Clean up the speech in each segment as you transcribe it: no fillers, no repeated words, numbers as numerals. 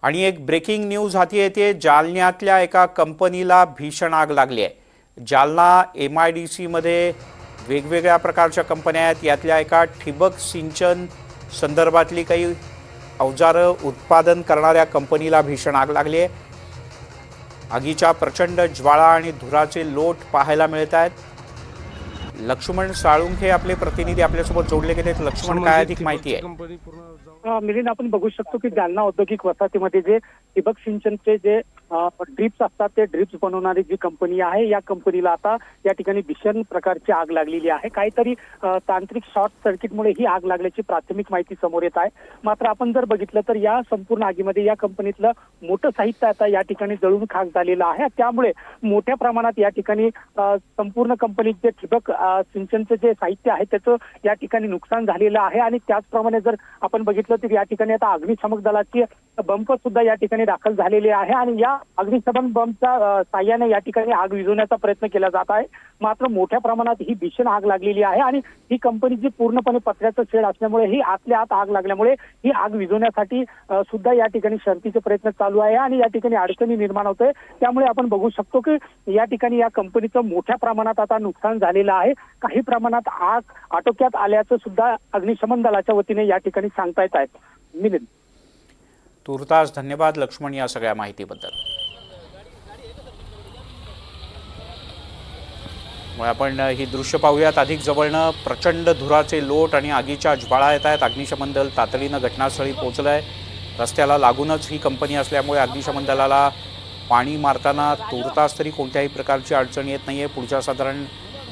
आणि एक breaking news हाती येते। जालन्यातल्या एका कंपनीला भीषण आग लागली आहे। जालना MIDC मध्ये वेगवेगळ्या प्रकारच्या कंपन्या आहेत। यातल्या एका ठिबक सिंचन संदर्भातली काही अवजारं उत्पादन करणाऱ्या कंपनीला भीषण आग लागली आहे। आगीच्या प्रचंड ज्वाळा आणि धुराचे लोट पाहायला मिळत आहेत। लक्ष्मण साळुंखे आपले प्रतिनिधी आपल्यासोबत जोडले गेलेत। लक्ष्मण, काय अधिक माहिती आहे? मिलिंद, आपण बघू शकतो की जालना औद्योगिक वसाहतीमध्ये जे ठिबक सिंचनचे जे ड्रिप्स असतात ते ड्रिप्स बनवणारी जी कंपनी आहे, या कंपनीला आता या ठिकाणी भीषण प्रकारची आग लागलेली आहे। काहीतरी तांत्रिक शॉर्ट सर्किटमुळे ही आग लागल्याची प्राथमिक माहिती समोर येत आहे। मात्र आपण जर बघितलं तर या संपूर्ण आगीमध्ये या कंपनीतलं मोठं साहित्य आता या ठिकाणी जळून खाक झालेलं आहे। त्यामुळे मोठ्या प्रमाणात या ठिकाणी संपूर्ण कंपनीत जे ठिबक सिंचनचं जे साहित्य आहे त्याचं या ठिकाणी नुकसान झालेलं आहे। आणि त्याचप्रमाणे जर आपण बघितलं तर या ठिकाणी आता अग्निशमक दलाची बंप सुद्धा या ठिकाणी दाखल झालेले आहे आणि या अग्निशमन बंपच्या साह्याने या ठिकाणी आग विझवण्याचा प्रयत्न केला जात आहे। मात्र मोठ्या प्रमाणात ही भीषण आग लागलेली आहे आणि ही कंपनी जी पूर्णपणे पत्र्याचं शेड असल्यामुळे ही आतल्या आत आग लागल्यामुळे ही आग विझवण्यासाठी सुद्धा या ठिकाणी शर्थीचे प्रयत्न चालू आहे आणि या ठिकाणी अडचणी निर्माण होते। त्यामुळे आपण बघू शकतो की या ठिकाणी या कंपनीचं मोठ्या प्रमाणात आता नुकसान झालेलं आहे। काही प्रमाणात आग आटोक्यात आल्याचं सुद्धा अग्निशमन दलाच्या वतीने या ठिकाणी सांगता येत आहेत। मिलिंद, तुर्तास धन्यवाद लक्ष्मण या सगळ्या माहितीबद्दल। आपण ही दृश्य पाहूयात अधिक जवळनं। प्रचंड धुराचे लोट आणि आगीच्या ज्वाळा येत आहेत। अग्निशमन दल तातडीनं घटनास्थळी पोहोचलंय। रस्त्याला लागूनच ही कंपनी असल्यामुळे अग्निशमन दलाला पाणी मारताना तुर्तास तरी कोणत्याही प्रकारची अडचण येत नाहीये। पुढच्या साधारण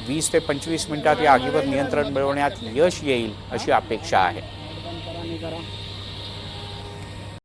20 ते 25 मिनिटात या आगीवर नियंत्रण मिळवण्यात यश येईल अशी अपेक्षा आहे।